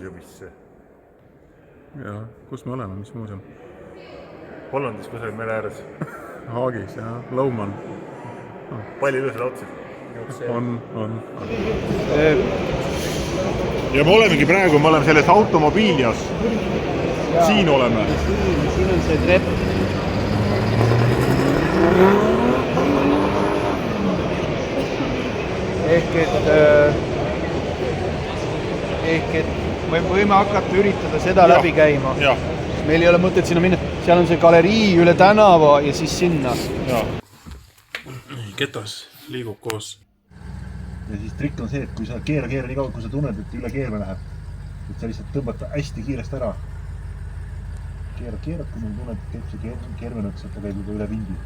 muuseumisse. Ja kus me oleme, mis muuseum? Hollandis kusagil mere ääres. Haagis, jah, Lauman. Palju ilusad otsid. On. Ja me olemegi praegu, me oleme selles automobiilias. Siin oleme. Siin on see trepp. Ehk et me võime hakata üritada seda läbi käima. Meil ei ole mõtet sinna minna. Seal on see galerii üle tänava ja siis sinna. Ketas liigub koos. Ja siis trikk on see, et kui sa keera nii kaua, kui sa tunned, et üle keerme läheb, et sa lihtsalt tõmbad ta hästi kiiresti ära. Keerad, kui ma tunned, et käib see keermenud, siis ta käib juba üle vindi.